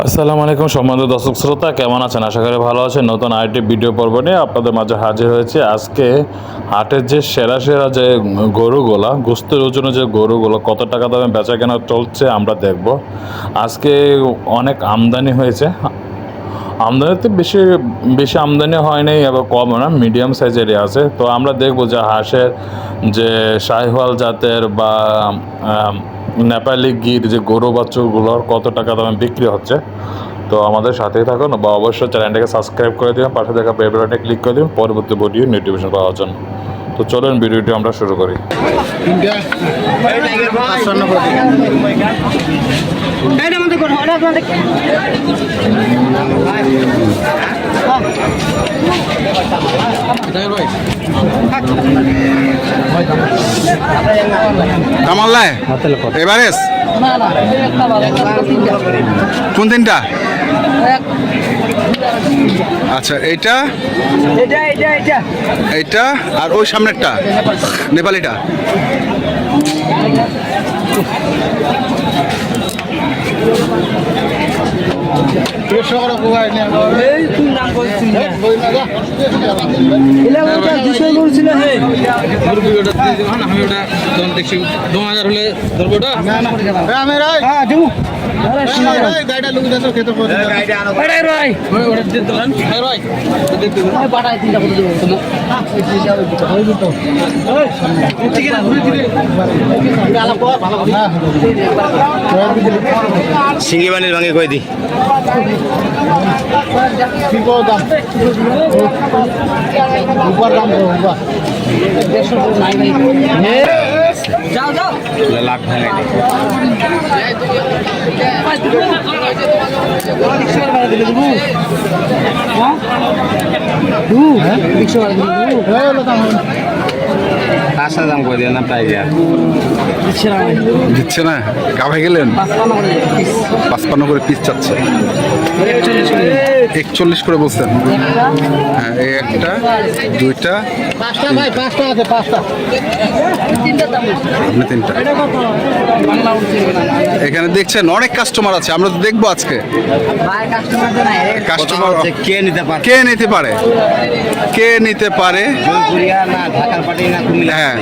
আসসালামু আলাইকুম সম্মানিত দর্শক শ্রোতা, কেমন আছেন? আশা করি ভালো আছেন। নতুন আরেকটি ভিডিও পর্ব নিয়ে আপনাদের মাঝে হাজির হয়েছে। আজকে হাটের যে সেরা সেরা যে গরুগুলা, গোস্তের ওজনে যে গরুগুলো কত টাকা দামে বেচা কেনা চলছে আমরা দেখব। আজকে অনেক আমদানি হয়েছে, আমদানিতে বেশি বেশি আমদানি হয় নাই, আবার কম না, মিডিয়াম সাইজেরই আছে। তো আমরা দেখব যে হাঁসের যে শাহিওয়াল জাতের বা নেপালি গির যে গরু বাছুরগুলোর কত টাকা দামে বিক্রি হচ্ছে। তো আমাদের সাথেই থাকুন বা অবশ্যই চ্যানেলটাকে সাবস্ক্রাইব করে দিন, পাশে থাকা বেল বাটনে ক্লিক করে দিন পরবর্তী ভিডিও নোটিফিকেশন পাওয়ার জন্য। তো চলুন ভিডিওটি আমরা শুরু করি। কামাল্লায় এভারেস্ট কোন তিনটা? আচ্ছা, এইটা এইটা আর ওই সামনেরটা নেপালিটা। সিঙ্গি বানির ভাঙে কই দি লাখ আশা দাম করে দিয়ে না টাইগার দিচ্ছে না, গাভে গেলেন 55 করে পিস চাচ্ছে, 41 করে বলছেন। হ্যাঁ, এই একটা দুইটা আপনি তিনটা। এখানে দেখছেন অনেক কাস্টমার আছে, আমরা তো দেখবো আজকে কাস্টমার কে নিতে পারে কে নিতে পারে কে নিতে পারে। হ্যাঁ,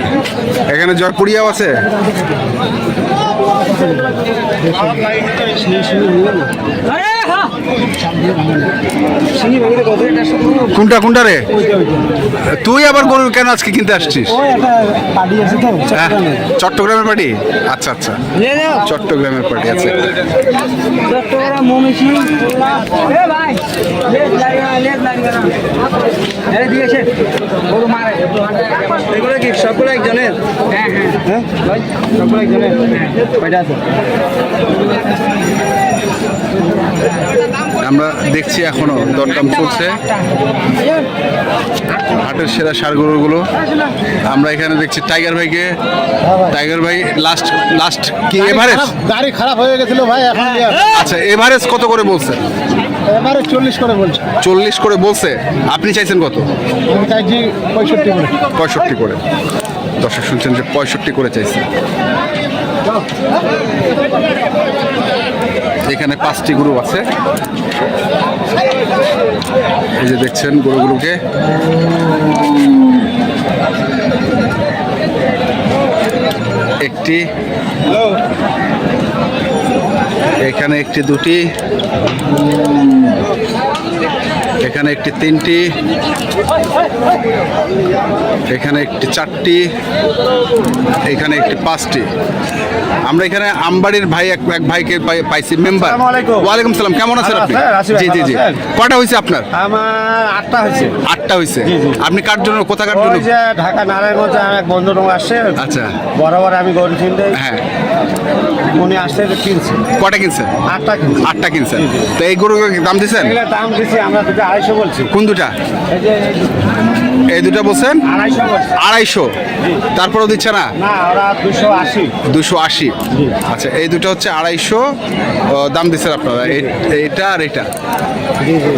এখানে জয়পুরিয়াও আছে। কোনটা কোনটা রে? তুই আবার গরু কেন আজকে কিনতে আসছিস? চট্টগ্রামের পার্টি? আচ্ছা আচ্ছা, চট্টগ্রামের পার্টি আছে। সবগুলো একজনের? সবগুলো একজনের কয়টা আছে? আমরা দেখছি এখনো দরদাম চলছে হাটের সেরা ষাঁড় গরুগুলো। আমরা এখানে দেখছি টাইগার ভাইকে। টাইগার ভাই লাস্ট লাস্ট কি এভারেস্ট? গাড়ি খারাপ হয়ে গেছিল ভাই, এখন আচ্ছা, এভারেস্ট কত করে বলছে? এবারে 40 করে বলছে। 40 করে বলছে, আপনি চাইছেন কত? আমি চাইছি 65 করে। 65 করে। দর্শক শুনছেন যে 65 করে চাইছে। এখানে 5টি গরু আছে, এই যে দেখছেন গরুগুলোকে। একটি, এখানে একটি, দুটি, এখানে একটি, তিনটি, এখানে একটি, চারটি, এখানে একটি, 5টি। আমরা এখানে আমবাড়ির ভাই এক ভাইকে পাইছি, মেম্বার। ওয়ালাইকুম সালাম, কেমন আছেন আপনি? জি জি জি। কটা হয়েছে আপনার? আমার 8টা হয়েছে। 8টা হয়েছে। আপনি কার জন্য, কোথাকার জন্য? ওই যে ঢাকা নারায়ণগঞ্জে এক বন্ধু আসছে। আচ্ছা, বরাবর আমি গরু কিনতে, হ্যাঁ, উনি আসছে কিনছে। কটা কিনছেন? 8টা কিনছে। 8টা কিনছেন। তো এই গরুর দাম দিচ্ছেন? এগুলো দাম দিচ্ছি আমরা, দুটো 250 বলছি। কোন দুটা? এই যে এই দুটা বলছেন 250 বলছি। 250, তারপরেও দিচ্ছে না? না, ওরা 280। 280। আচ্ছা, এই দুটো হচ্ছে 250 দাম দিচ্ছেন আপনারা, এইটা আর এটা।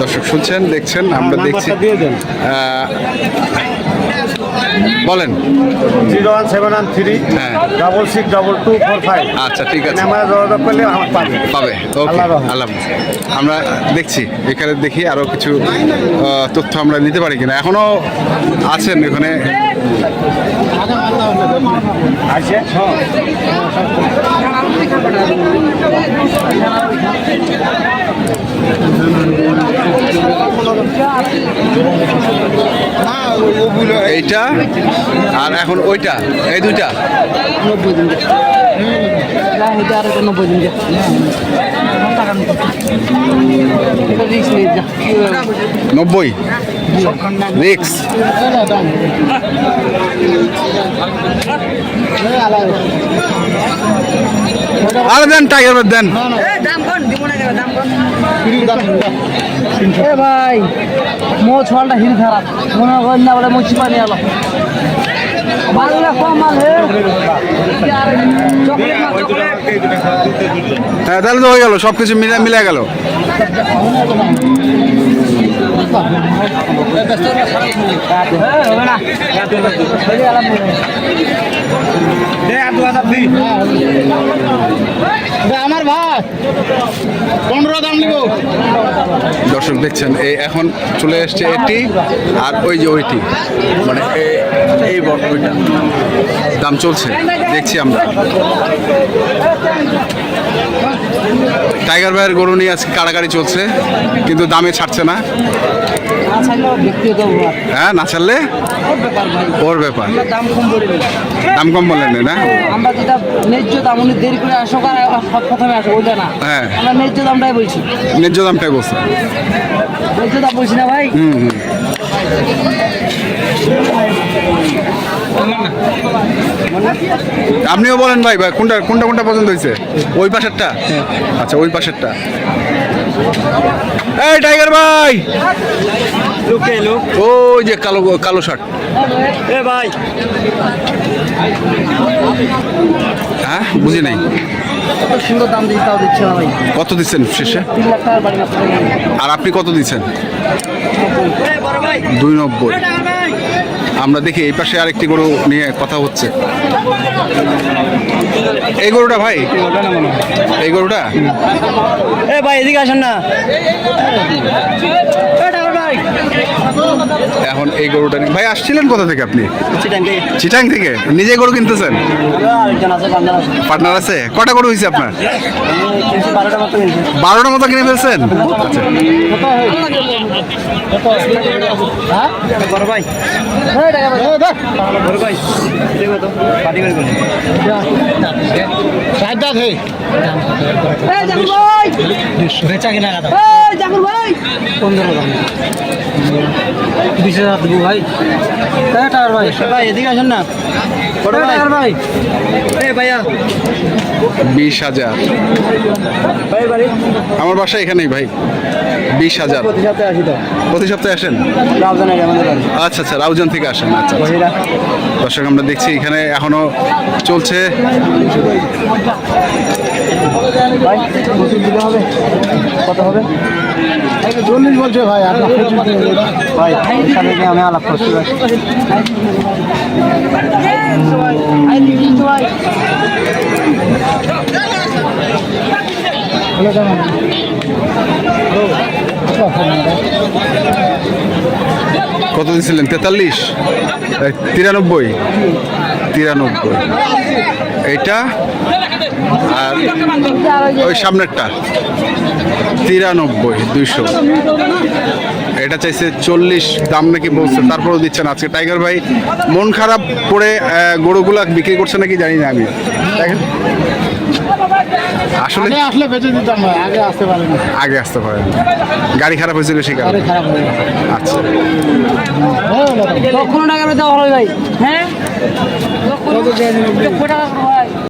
দর্শক শুনছেন, দেখছেন, আমরা দেখছি। নাম্বারটা দিয়ে দেন। বলেন। 01713 হ্যাঁ। 662245। আচ্ছা, ঠিক আছে, নাম্বারে যোগাযোগ করলে আমার পাবে। পাবে। ওকে, আল্লাহর রহমত। আল্লাহ হাফেজ। আমরা দেখছি এখানে, দেখি আরো কিছু তথ্য আমরা নিতে পারি কিনা। এখনো আছেন এখানে? আছে। এইটা আর এখন ওইটা, এই দুইটা 90 রিক্স। আরে দেন, টাইগার বের দেন। এ ভাই মো ছলটা হিল খারাপ মনে করেন না বলে মুচি পানি আলো মালটা কম মাল হে হ্যাঁ, তাহলে তো হয়ে গেল, সব কিছু মিলে গেল। হবে না আমার ভাই 15 দাম নিব। দর্শক দেখছেন, এই এখন চলে এসছে এটি আর ওই যে ওইটি, মানে এই বটটা দাম চলছে, দেখছি আমরা। টাইগার ভাইয়ের গরু নিয়ে আজকে কাড়াকাড়ি চলছে, কিন্তু দামে ছাড়ছে না। হ্যাঁ, না ছাড়লে ওর ব্যাপার। দাম কম করে দিই দাম কম বললেন না? আমরা যেটা ন্যায্য দাম উনি দেরি করে আসো প্রথমে আসো ওইটা না, হ্যাঁ, আমরা ন্যায্য দামটাই বলছি। ন্যায্য দামটাই বলছে। ন্যায্য দাম বলছি না ভাই। আপনিও বলেন ভাই, ভাই কোনটা কোনটা কোনটা পছন্দ হয়েছে? ওই পাশেরটা? আচ্ছা, ওই পাশেরটা। এই টাইগার ভাই, ওই যে কালো কালো শার্ট। এ ভাই হ্যাঁ, বুঝি নাই। কত সুন্দর দাম দিচ্ছি তাও দিচ্ছে না ভাই। কত দিচ্ছেন শেষে? 3 লাখ টাকার বাড়ি মাত্র। আর আপনি কত দিচ্ছেন? 290। আমরা দেখি এই পাশে আরেকটি গরু নিয়ে কথা হচ্ছে। এই গরুটা ভাই, এই গরুটা এ ভাই এদিকে আসেন না। এখন এই গরুটা ভাই আসছিলেন কোথা থেকে আপনি? চিটাং থেকে। নিজে গরু কিনতেছেন? পার্টনার আছে? কটা গরু হয়েছে আপনার? 12টা মতো কিনে ফেলছেন? বেচা কিনা জাকুর ভাই 15 দাম 20,000 দেবো ভাই। টাকার ভাই ভাই এদিকে আসেন না। টাকার ভাই এ ভাইয়া 20,000। ভাই বাড়ি আমার বাসা এখানেই ভাই। 20,000। প্রতি সপ্তাহে আসি তো প্রতি সপ্তাহে আসেন? রাউজান আমাদের বাড়ি। আচ্ছা আচ্ছা, রাউজান থেকে আসেন। আচ্ছা আচ্ছা। বহিরা দর্শক আমরা দেখছি এখানে এখনো চলছে। ভাই ওষুধ দিতে হবে কত হবে? 40 বলছে ভাই। আপনার ভাই এখানে আমি আলাপ করছি ভাই। কত দিয়েছিলেন? 43? 93? 93। এইটা আর ওই সামনেরটা 93, 200। এটা চাইছে 40, দাম নাকি বলছে, তারপরেও দিচ্ছেন। আজকে টাইগার ভাই মন খারাপ করে গরুগুলা বিক্রি করছে নাকি জানি না আমি। আসলে আসলে বেঁচে দিতাম ভাই, আগে আসতে পারেন। আগে আসতে পারেন, গাড়ি খারাপ হয়েছিল সেই কারণে। খারাপ হয়ে গেছে। আচ্ছা, লক্ষ টাকা দেওয়া হলো ভাই। হ্যাঁ লক্ষ টাকা